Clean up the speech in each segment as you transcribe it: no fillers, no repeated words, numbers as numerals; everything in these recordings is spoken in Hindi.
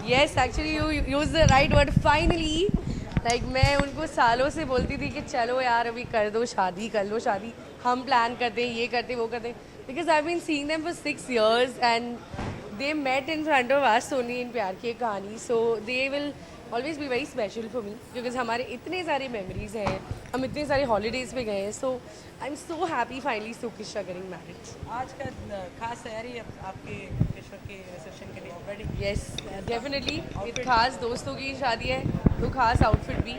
Yes, actually you use the right word. Finally, like मैं उनको सालों से बोलती थी कि चलो यार अभी कर लो शादी, हम प्लान करते हैं, ये करते वो करते. Because I've been seeing them for 6 years and they met in front of us only in प्यार की कहानी. So they will always be very special for me because हमारे इतने सारे memories हैं, हम इतने सारे holidays पे गए हैं. So I'm so happy finally Sukish are getting married. आज का खास तैयारी आपके किशोर के रिसेप्शन के लिए ऑलरेडी. Yes, definitely. एक खास दोस्तों की शादी है तो खास outfit भी.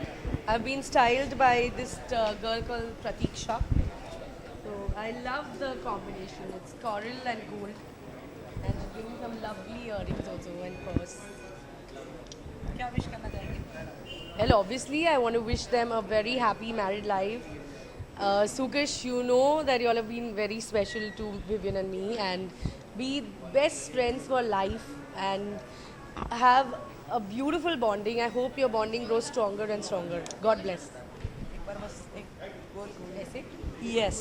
I've been styled by this girl called Pratiksha. So I love the combination. It's coral and gold. And she's giving some lovely earrings also and purse. क्या विश करना चाहेंगे? Well, obviously, I want to wish them a very happy married life. Sukish, you know that you all have been very special to Vivian and me, and be best friends for life and have a beautiful bonding. I hope your bonding grows stronger and stronger. God bless. एक बार बस एक गोल ऐसे? यस.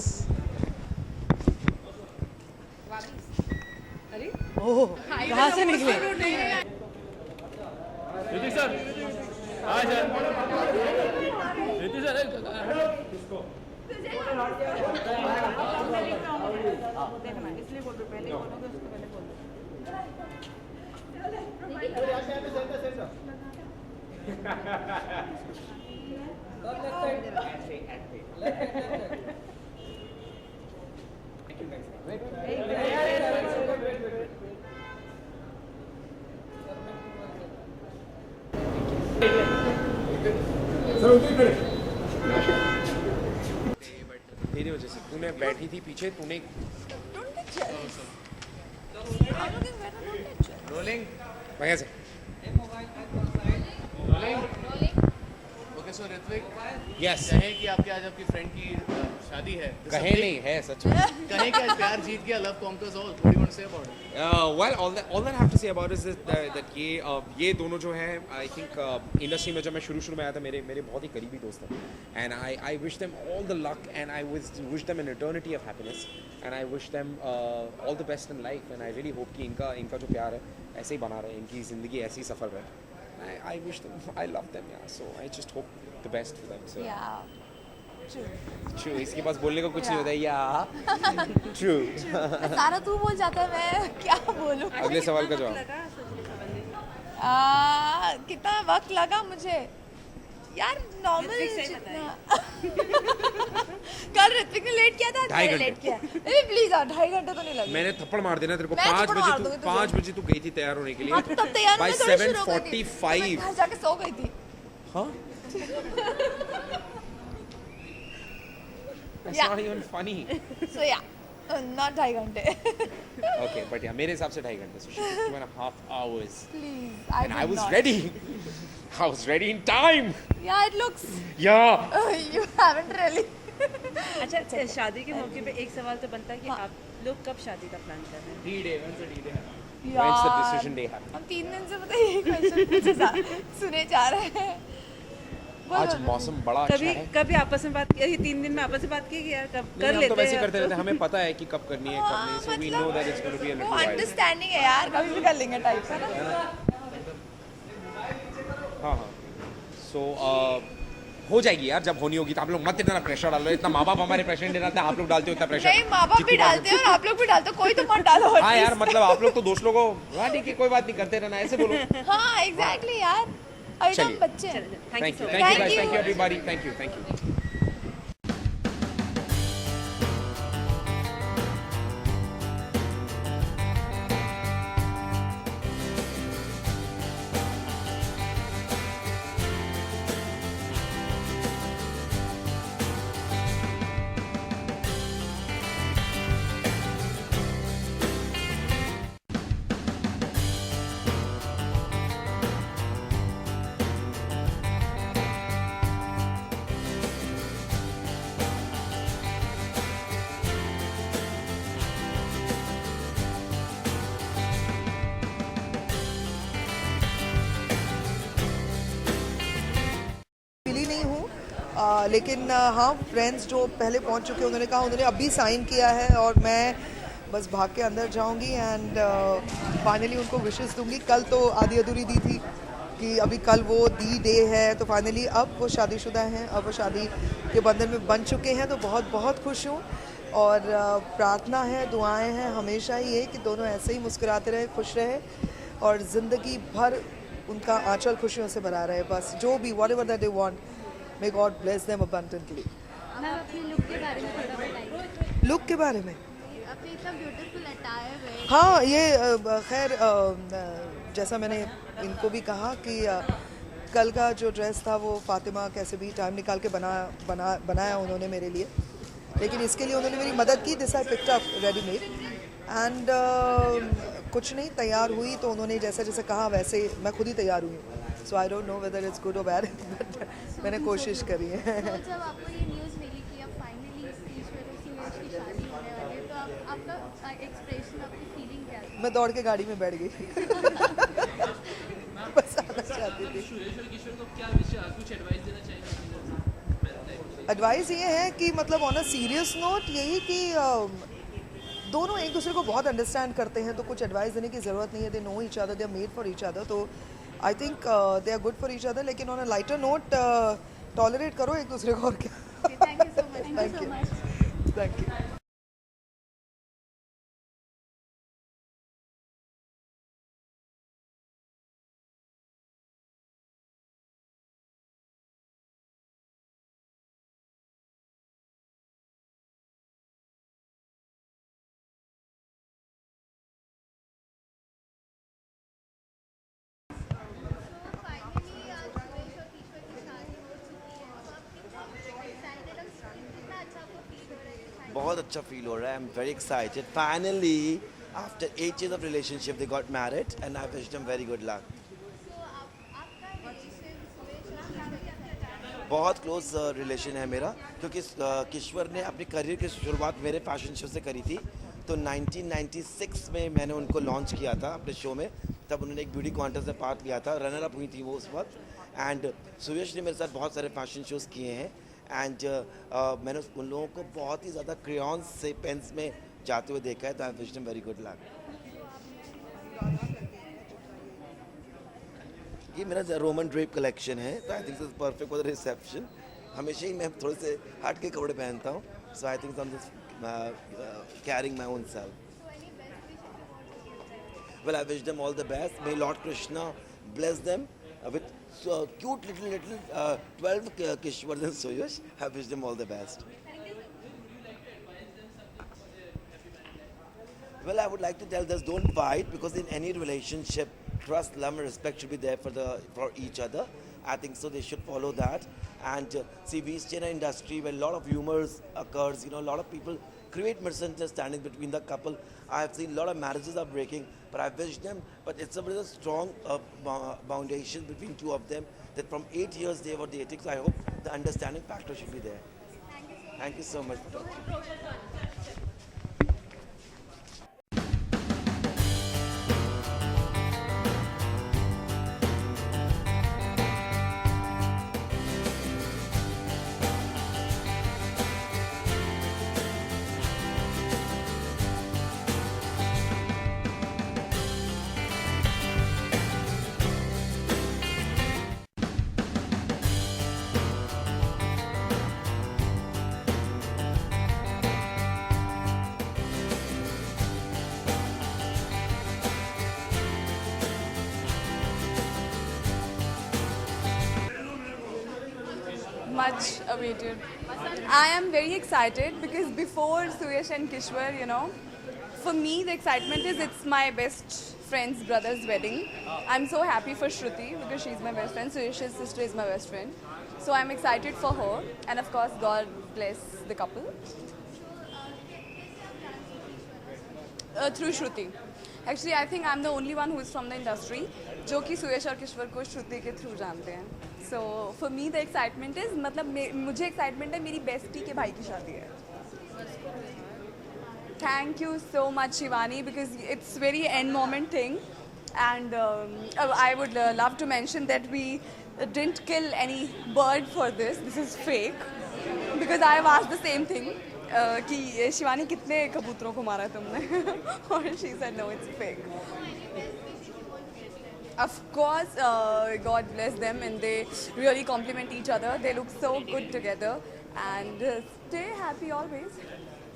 अरे? ओह कहाँ से निकले? Hrithik sir, hi sir. Hrithik sir, देखना इसलिए बोल रहे पहले बोलोगे उसको पहले बोल दो. तेरी वजह से तूने बैठी थी पीछे तूने रोलिंग मैं कैसे ओके सो ऋत्विक, यस कहें कि आपके आज आपकी फ्रेंड की शादी है. कहे नहीं है सच में कहें कि आज प्यार जीत गया, love conquers all. What do you want to say about it? well all that I have to say about is that ये दोनों जो हैं आई थिंक इंडस्ट्री में जब मैं शुरू में आया था मेरे बहुत ही करीबी दोस्त हैं and I wish them all the luck and I wish them an eternity of happiness and I wish them all the best in life and I really hope कि इनका जो प्यार है ऐसे ही बना रहे, इनकी ज़िंदगी ऐसी ही सफल रहे. I wish them, I love them, yeah. So I just hope the best for them. So Yeah, true. true. इसके पास बोलने को कुछ नहीं होता है. Yeah, true. सारा तू बोल जाता है, मैं क्या बोलूं? अगले सवाल का जवाब. कितना वक्त लगा मुझे यार, नॉर्मल जितना. कल ऋत्विक ने लेट किया था, आज 2.5 मैंने घंटे. लेट किया. नहीं प्लीज 2.5 घंटे तो नहीं लगे. मैंने थप्पड़ मार देना तेरे को. मैं थप्पड़ मार दूंगी तुझे. 5 बजे तू गई थी तैयार होने के लिए. हाँ, तब तैयार By होने थोड़ी शुरू हो गई थी. 7:45. मैं घर जाके सो गई थी. हाँ? That's Yeah. not even funny. So yeah, not 2.5 घंटे. Okay, but yeah, मेरे हिसाब से 2.5 घंटे. So she took 2.5 hours. Please, And I did was not. ready. I was ready in time. Yeah, it looks. Yeah. You haven't really. अच्छा, शादी के मौके पे एक सवाल तो बनता है कि आप लोग कब शादी का प्लान कर रहे हैं? D-Day, when's the D-Day? When's the decision day happen? हम 3 दिन से पता है ये क्वेश्चन सुने जा रहे हैं. आज मौसम बड़ा अच्छा है. कभी आपस में बात की, ये 3 दिन में आपस में बात की कि यार कब नहीं, कर हम लेते तो वैसे हैं करते रहते हैं. हमें पता है कि कब करनी है कब नहीं. So we know that it's going to be a वो little while. अंडरस्टैंडिंग है यार, कभी भी कर लेंगे टाइप है ना. हाँ. So हो जाएगी यार, जब होनी होगी. तो आप लोग मत इतना प्रेशर डालो. इतना माँ बाप हमारे प्रेशर नहीं डालते, आप लोग डालते हो इतना प्रेशर. नहीं, माँ बाप भी डालते हैं और आप लोग भी डालते हो, कोई तो मत डालो. हाँ यार, मतलब आप लोग तो दोस्तों को हाँ ठीक है कोई बात नहीं करते रहना, ऐसे बोलो. हाँ एग्जैक्टली यार, अभी तो हम चलिए. बच्चे हैं. Thank you guys, Thank thank you you. everybody, thank you. लेकिन हाँ, फ्रेंड्स जो पहले पहुंच चुके हैं उन्होंने कहा उन्होंने अभी साइन किया है और मैं बस भाग के अंदर जाऊंगी एंड फाइनली उनको विशेस दूंगी. कल तो आधी अधूरी दी थी कि अभी कल वो दी डे है, तो फाइनली अब वो शादीशुदा हैं, अब वो शादी के बंधन में बन चुके हैं, तो बहुत बहुत खुश हूँ. और प्रार्थना है, दुआएं हैं हमेशा ये कि दोनों ऐसे ही मुस्कुराते रहे, खुश रहे और ज़िंदगी भर उनका आंचल खुशियों से भरा रहे. बस जो भी what ever that they want, may God bless them abundantly. Ma'am अपने लुक के बारे में थोड़ा बताइए. लुक के बारे में अपने इतना ब्यूटीफुल अटायर है. हाँ, ये खैर जैसा मैंने इनको भी कहा कि कल का जो ड्रेस था वो फातिमा कैसे भी टाइम निकाल के बनाया उन्होंने मेरे लिए, लेकिन इसके लिए उन्होंने मेरी मदद की. This I picked up readymade and कुछ नहीं, तैयार हुई तो उन्होंने जैसा जैसे कहा वैसे मैं खुद ही तैयार हुई. So I don't know whether it's good और बैड, बट मैंने कोशिश करी है. तो जब आपको ये न्यूज़ मिली कि अब फाइनली ईश्वर और सुरेश की शादी होने वाली है, तो आपका एक्सप्रेशन, आपकी फीलिंग क्या थी? मैं दौड़ के गाड़ी में बैठ गई. बस आना चाहती थी. एडवाइस ये है कि मतलब ऑन अ सीरियस नोट यही कि दोनों एक दूसरे को बहुत अंडरस्टैंड करते हैं, तो कुछ एडवाइस देने की ज़रूरत नहीं है. They know each other, they are made for each other, तो I think they are good for each other. लेकिन on a lighter note tolerate करो एक दूसरे को, और क्या. Thank you so much. Thank you, thank you. Finally आज सुरेश और ईश्वर की शादी हो चुकी है, तो आप कितना एक्साइटेड और कितना अच्छा आपको फील हो रहा है कि finally- बहुत अच्छा फील हो रहा है. आई am very excited. Finally after 8 years of relationship they got married and I wish them very good luck. So, आपका रिलेशन सुरेश और ईश्वर के साथ बहुत क्लोज रिलेशन है मेरा, क्योंकि किश्वर ने अपनी करियर की शुरुआत मेरे फैशन शो से करी थी. तो 1996 में मैंने उनको लॉन्च किया था अपने शो में. तब उन्होंने एक ब्यूटी कॉन्टेस्ट में पार्ट लिया था, रनर अप हुई थी वो उस वक्त. एंड सुरेश ने मेरे साथ बहुत सारे फैशन शोज़ किए हैं. एंड मैंने उन लोगों को बहुत ही ज़्यादा क्रेयॉन्स से पेन्स में जाते हुए देखा है. तो I wish them very good luck. ये मेरा रोमन ड्रेप कलेक्शन है, तो I think it's perfect for the reception. हमेशा ही मैं थोड़े से हट के कपड़े पहनता हूँ. So I think I am just carrying my own self. Well, I wish them all the best. May Lord Krishna bless them with cute little 12 Kishwars and Soyush. I wish them all the best. Well, I would like to tell this: don't fight, because in any relationship, trust, love, and respect should be there for each other. I think so. They should follow that. And see, we stay in an industry where a lot of humors occurs. You know, a lot of people create misunderstandings between the couple. I have seen a lot of marriages are breaking, but I wish them. But it's a very strong foundation between two of them. That from 8 years they were dating. So I hope the understanding factor should be there. Thank you so much for talking. Much awaited. I am very excited because before Suyash and Kishwar, you know, for me the excitement is it's my best friend's brother's wedding. I'm so happy for Shruti because she's my best friend. Suyash's sister is my best friend. So I'm excited for her, and of course God bless the couple. Through Shruti. Actually, I think I'm the only one who is from the industry जो कि सुयश और किश्वर को श्रुति के थ्रू जानते हैं. So for me the excitement is मतलब मुझे excitement है मेरी bestie के भाई की शादी है. Thank you so much Shivani because it's very end moment thing, and I would love to mention that we didn't kill any bird for this. This is fake because I have asked the same thing. कि ये शिवानी कितने कबूतरों को मारा है तुमने और she said no it's fake. Of course, God bless them and they really compliment each other. They look so good together and stay happy always.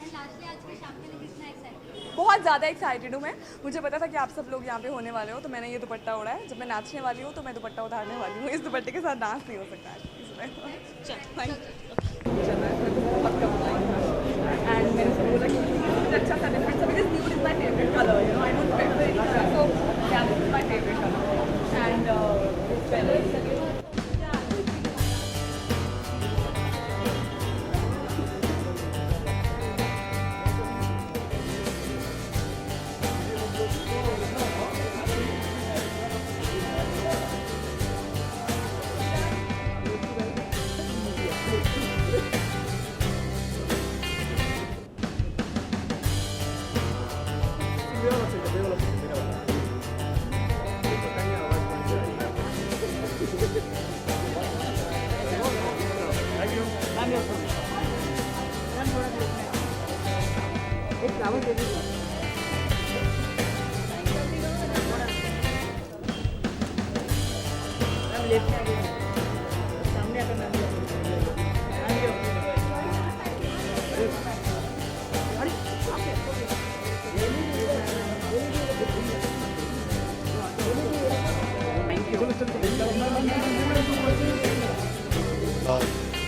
And lastly आज की शाम के लिए कितना एक्साइटेड बहुत ज़्यादा एक्साइटेड हूँ मैं. मुझे पता था कि आप सब लोग यहाँ पे होने वाले हो तो मैंने ये दुपट्टा ओढ़ा है. जब मैं नाचने वाली हूँ तो मैं दुपट्टा उतारने वाली हूँ. इस दुपट्टे के साथ डांस नहीं हो सकता है इसमें. एंड मैंने उसको बोला कि अच्छा सा डिफरेंट सा because nude is my favourite colour you know I don't wear very much so yeah this is my favourite colour and this colour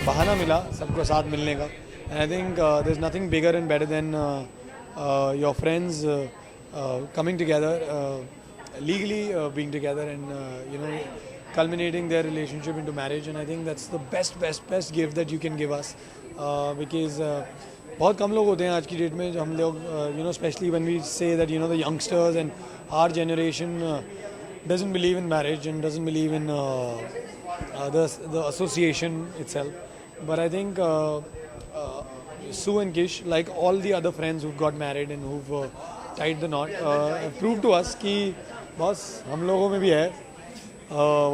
बहाना मिला सबको साथ मिलने का. And I think there is nothing bigger and better than your friends coming together legally being together and you know culminating their relationship into marriage. And I think that's the best gift that you can give us because बहुत कम लोग होते हैं आज की डेट में जो हम लोग you know especially when we say that you know the youngsters and our generation doesn't believe in marriage and doesn't believe in the association itself. But I think Sue and Kish, like all the other friends who've got married and who've tied the knot, have proved to us कि बस हम लोगों में भी है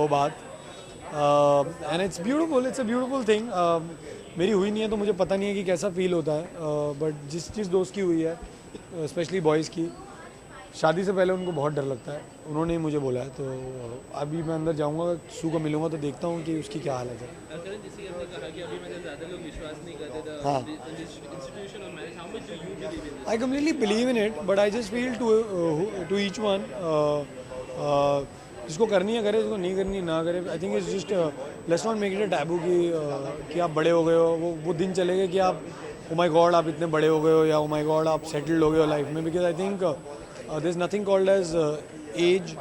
वो बात. And it's a beautiful thing. मेरी हुई नहीं है तो मुझे पता नहीं है कि कैसा फील होता है. बट जिस दोस्त की हुई है स्पेशली बॉयज़ की, शादी से पहले उनको बहुत डर लगता है. उन्होंने ही मुझे बोला है. तो अभी मैं अंदर जाऊंगा, सू को मिलूंगा तो देखता हूँ कि उसकी क्या हालत है. I completely believe in it, but I just feel to each one जिसको करनी है करे, जिसको नहीं करनी ना करे. I think it's just let's not make it a taboo कि आप बड़े हो गए हो. वो दिन चले गए कि आप oh my god आप इतने बड़े हो गए हो या oh my god आप settled हो गए हो लाइफ में. Because I think there's nothing called as age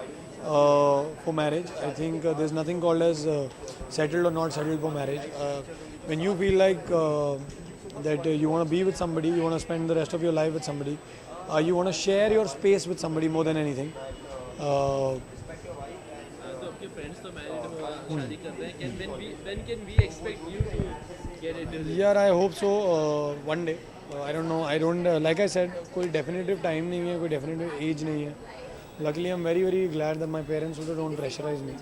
for marriage. I think there's nothing called as settled or not settled for marriage. When you feel like that you want to be with somebody, you want to spend the rest of your life with somebody, you want to share your space with somebody more than anything. Yeah, I hope so. One day. I don't know. I don't like I said, कोई definitive time नहीं है, कोई definitive age नहीं है. Luckily, I'm very glad that my parents also don't pressurize me.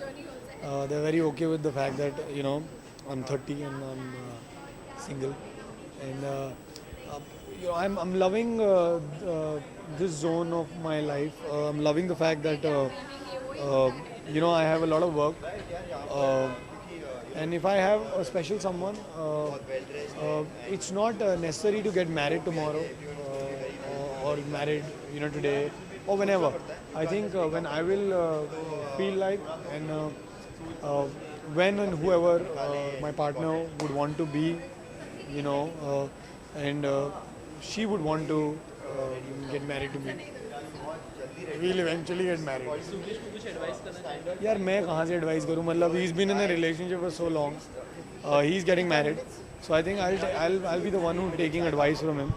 They're very okay with the fact that you know I'm 30 and I'm single, and you know I'm loving this zone of my life. I'm loving the fact that you know I have a lot of work, and if I have a special someone, it's not necessary to get married tomorrow or married you know today or whenever. I think when I will feel like and when and whoever my partner would want to be, you know, and she would want to get married to me. We'll eventually get married. यार मैं कहाँ से advise करूँ, मतलब he's been in a relationship for so long, he's getting married, so I think I'll be the one who's taking advice from him.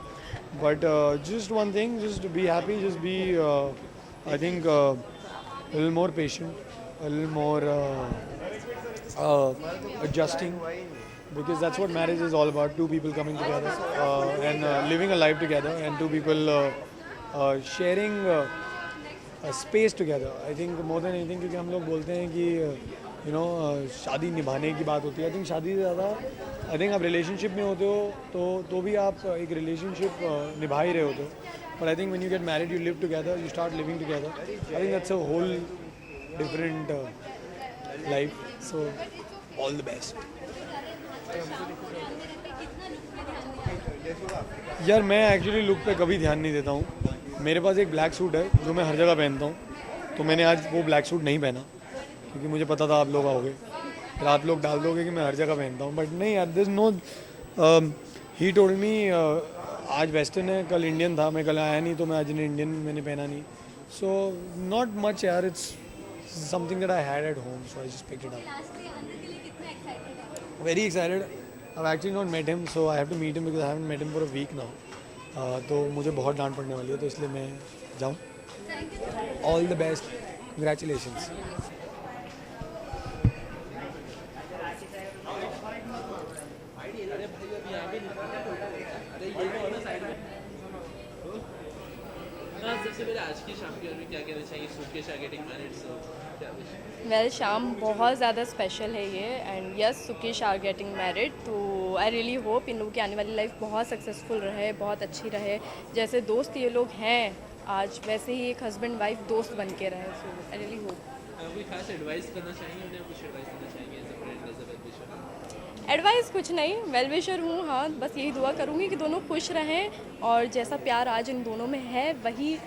But just one thing, just be happy, just be I think a little more patient, a little more adjusting, because that's what marriage is all about. Two people coming together and living a life together, and two people sharing a space together. I think more than anything, क्योंकि हम लोग बोलते हैं कि you know शादी निभाने की बात होती है. I think शादी से ज़्यादा आई थिंक आप रिलेशनशिप में होते हो तो भी आप एक रिलेशनशिप निभा ही रहे होते हो, but I think when you get married you live together, you start living together, I think that's a whole different life, so all the best. यार मैं एक्चुअली लुक पे कभी ध्यान नहीं देता हूँ, मेरे पास एक ब्लैक सूट है जो मैं हर जगह पहनता हूँ, तो मैंने आज वो ब्लैक सूट नहीं पहना क्योंकि मुझे पता था आप लोग आओगे, फिर आप लोग डाल दोगे कि मैं हर जगह पहनता हूँ, बट नहीं यार, this no, he told me आज वेस्टर्न है कल इंडियन था, मैं कल आया नहीं तो मैं आज इंडियन मैंने पहना नहीं, सो नॉट मच यार, it's something that I had at home, so I just picked it up. Very excited, I've actually not met him, so I have to meet him because I haven't met him for a week now. तो मुझे बहुत डांट पड़ने वाली है, तो इसलिए मैं जाऊँ। All the best, congratulations. सबसे पहले आज की शाम के बारे में क्या कहना चाहिए? Sukesh are getting married, so क्या विश? वेल शाम बहुत ज़्यादा स्पेशल है ये, and yes Sukesh are getting married, तो आई रियली होप इन लोगों की आने वाली लाइफ बहुत सक्सेसफुल रहे, बहुत अच्छी रहे, जैसे दोस्त ये लोग हैं आज वैसे ही एक हस्बैंड वाइफ दोस्त बन के रहे, सो आई रियली होप। कोई खास एडवाइस करना चाहेंगे उन्हें, कुछ एडवाइस देना चाहेंगे as a friend, as a well wisher? Advice कुछ नहीं, वेल विशर हूँ, हाँ बस यही दुआ करूँगी कि दोनों खुश रहें और जैसा प्यार आज इन दोनों में है वही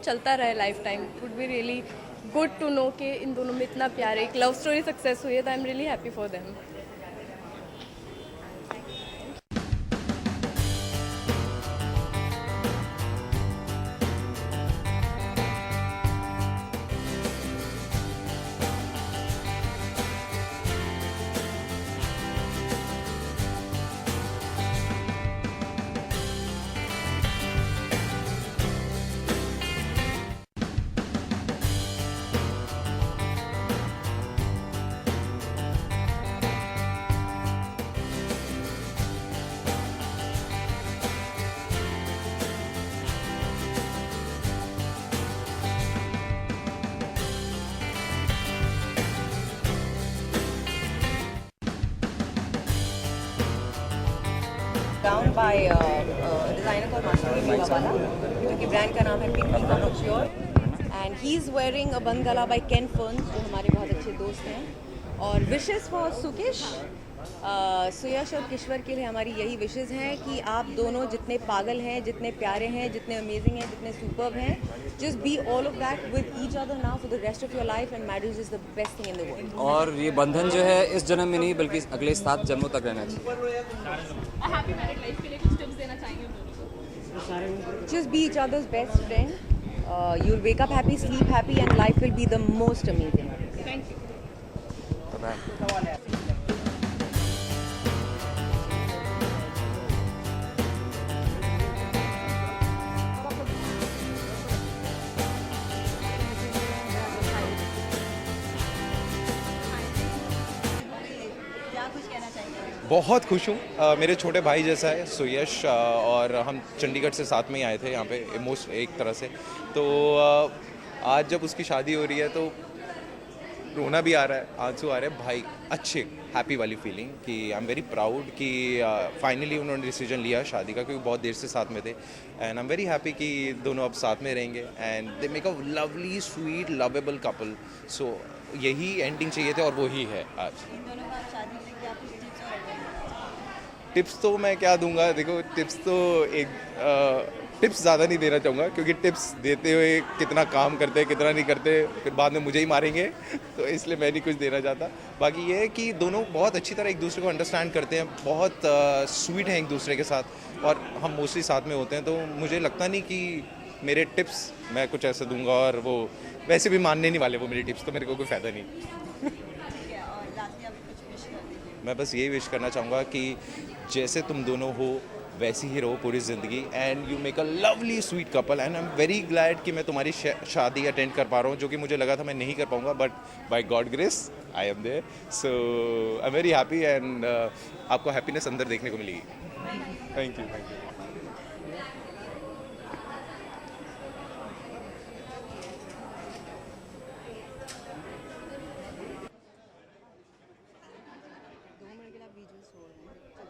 चलता रहे life time. Would be really good to know कि इन दोनों में इतना प्यार है, एक लव स्टोरी सक्सेस हुई है, तो I am really happy for them. Gown by designer called master वाला, जो कि ब्रांड का नाम है पिंकी कॉनोक्योर, and he is wearing a bandhgala by Ken Ferns, जो हमारे बहुत अच्छे दोस्त हैं। और विशेस फॉर सुकेश, सुयश और किश्वर के लिए हमारी यही विशेज़ हैं कि आप दोनों जितने पागल हैं, जितने प्यारे हैं, जितने अमेजिंग हैं, जितने सुपर्ब हैं, just be all of that with each other now for the rest of your life, and marriage is the best thing in the world. और ये बंधन जो है इस जन्म में नहीं बल्कि अगले 7 जन्मों तक रहना चाहिए। हैप्पी मैरिड लाइफ के लिए कुछ टिप्स देना चाहेंगे हम दोनों को? Just be each other's best friend. You'll wake up happy, sleep happy, and life will be the most amazing. Thank you. Bye-bye. बहुत खुश हूँ, मेरे छोटे भाई जैसा है सुयश, और हम चंडीगढ़ से साथ में ही आए थे यहाँ पे मोस्ट एक तरह से, तो आज जब उसकी शादी हो रही है तो रोना भी आ रहा है, आंसू आ रहे हैं भाई, अच्छे हैप्पी वाली फीलिंग कि आई एम वेरी प्राउड कि फाइनली उन्होंने डिसीजन लिया शादी का, क्योंकि बहुत देर से साथ में थे, and I am very happy कि दोनों अब साथ में रहेंगे, and they make a lovely sweet lovable couple, so यही एंडिंग चाहिए थे और वो ही है आज। टिप्स तो मैं क्या दूंगा, देखो टिप्स तो टिप्स ज़्यादा नहीं देना चाहूँगा, क्योंकि टिप्स देते हुए कितना काम करते हैं कितना नहीं करते फिर बाद में मुझे ही मारेंगे, तो इसलिए मैं नहीं कुछ देना चाहता। बाकी ये है कि दोनों बहुत अच्छी तरह एक दूसरे को अंडरस्टैंड करते हैं, बहुत स्वीट हैं एक दूसरे के साथ, और हम मोस्टली साथ में होते हैं, तो मुझे लगता नहीं कि मेरे टिप्स मैं कुछ ऐसे दूंगा और वो वैसे भी मानने नहीं वाले वो मेरी टिप्स, तो मेरे को कोई फ़ायदा नहीं। मैं बस यही विश करना चाहूँगा कि जैसे तुम दोनों हो वैसी ही रहो पूरी ज़िंदगी, and you make a lovely sweet couple, and I am very glad कि मैं तुम्हारी शादी अटेंड कर पा रहा हूँ, जो कि मुझे लगा था मैं नहीं कर पाऊँगा, but by God grace I am there, so I am very happy, and आपको हैप्पीनेस अंदर देखने को मिलेगी। Thank you, thank you. के लिए आप विजुअल्स छोड़ रहे हैं।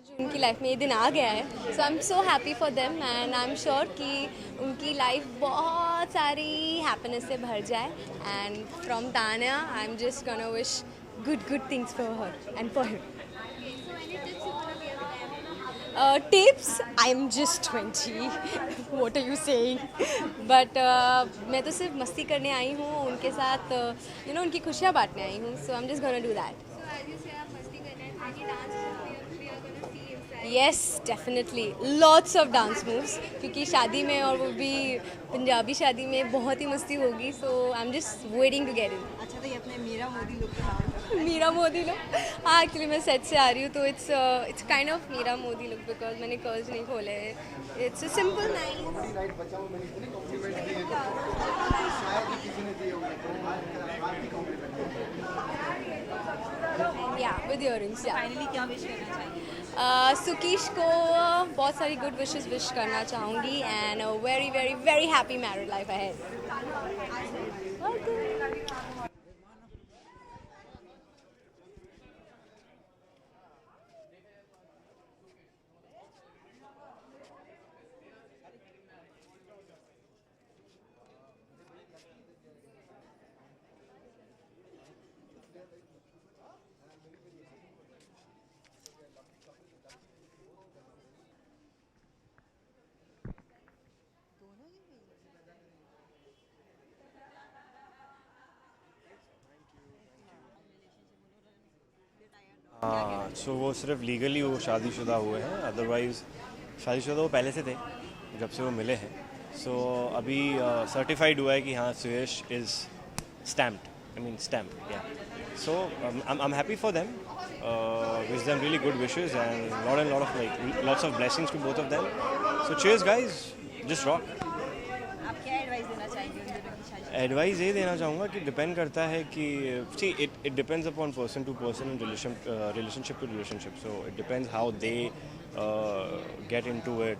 आज उनकी लाइफ में ये दिन आ गया है, so I am so happy for them and I am sure कि उनकी लाइफ बहुत सारी हैप्पीनेस से भर जाए and from Tanya I am just gonna wish good things for her and for him. So any tips you want to give them? Tips? I'm just 20. What are you saying? But मैं तो सिर्फ मस्ती करने आई हूँ उनके साथ, उनकी खुशियाँ बांटने आई हूँ. So I'm just gonna do that. So as you say, आप मस्ती करना है, any dance moves we are gonna see inside? Yes, definitely. Lots of dance moves. क्योंकि शादी में और वो भी पंजाबी शादी में बहुत ही मस्ती होगी. So I'm just waiting to get in. अच्छा तो ये अपने मीरा मोदी लुक के बारे में मीरा मोदी लुक. हाँ, एक्चुअली मैं सेट से आ रही हूँ तो it's kind of Meera Modi look because मैंने कर्ल्स नहीं खोले हैं. It's simple nice. या विद इयररिंग्स. या फाइनली क्या विश करना चाहिए? सुकीश को बहुत सारी गुड विशेस विश करना चाहूँगी and very very very happy married life ahead. So वो सिर्फ लीगली वो शादीशुदा हुए हैं, अदरवाइज़ शादीशुदा वो पहले से थे जब से वो मिले हैं. सो अभी सर्टिफाइड हुआ है कि हाँ सुयश is stamped. Yeah so I am happy for them, wish them really good wishes and lot of lots of blessings to both of them. So cheers guys, just rock. आप क्या एडवाइस देना चाहेंगे उन दोनों की शादी? एडवाइस ये देना चाहूँगा कि डिपेंड करता है कि see it depends upon person to person and relationship to relationship. So it depends how they get into it.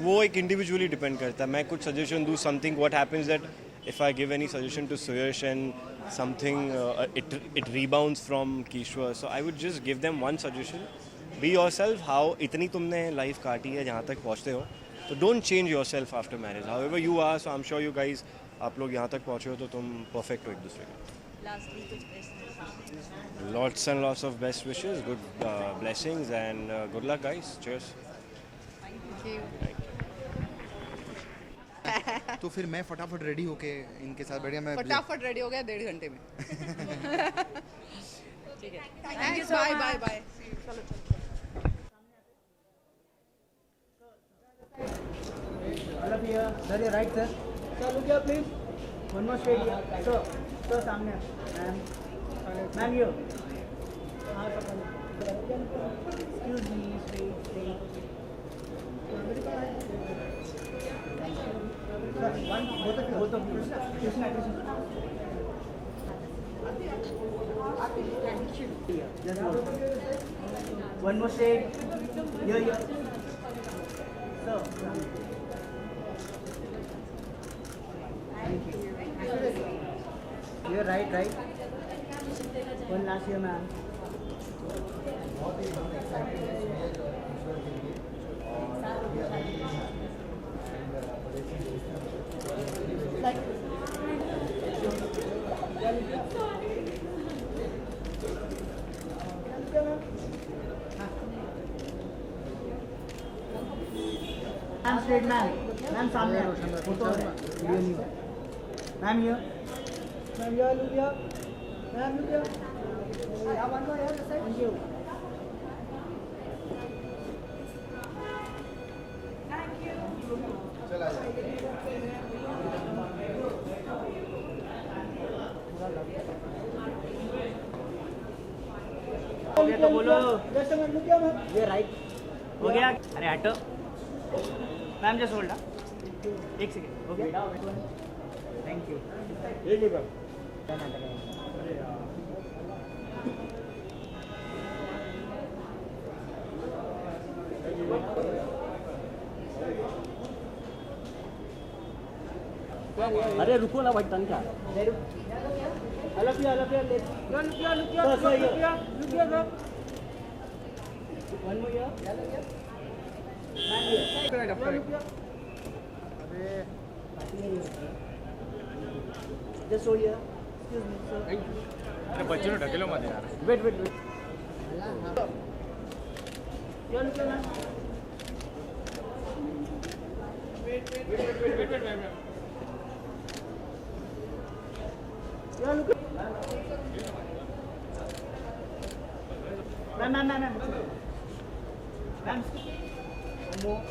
वो एक इंडिविजुअली डिपेंड करता है. मैं कुछ सजेशन दूँ, something what happens that if I give any suggestion to Suyash and something it rebounds from Kishwar, so I would just give them one suggestion: be yourself. How इतनी तुमने लाइफ काटी है जहाँ तक पहुँचते हो, तो don't change yourself after marriage. However you are, so I am sure you guys, आप लोग यहाँ तक पहुँचे हो तो तुम परफेक्ट हो एक दूसरे के. लास्टली कुछ best Lots and lots of best wishes, good blessings and good luck guys. Cheers. तो फिर मैं फटाफट रेडी होके इनके साथ बैठ गया. मैं फटाफट रेडी हो गया 1.5 घंटे में. ठीक है. Thank you. Bye bye bye. चलो Sir, right, sir. Sir, look here, please. One more straight here. Sir, सामने. Ma'am, here. Excuse me, straight. Sir, both of you. Krishna. Just one more straight. Here. Sir. You're right. One last year, ma'am. Ma'am, straight, ma'am. Ma'am, सामने. Photo है. Video नहीं है. Ma'am, here. Ma'am, here, look here. Ma'am, look here. Yeah, one more here, this side. Thank you. चला जा. हो गया तो बोलो. Just a minute, look here, ma'am. ये right. हो गया. अरे हटो. Ma'am just hold. एक सेकेंड. हो गया. Thank you. ये नहीं मैम. अरे रुको ना भाई, टन क्या. अलग किया. One more here. Ma'am here. Correct, Look here. Just show here. Excuse me, sir. अरे बच्चे ने ढकेलो मत यार. Wait. Here, look here, ma'am. Wait. Here, look. Ma'am. Ma'am. One more.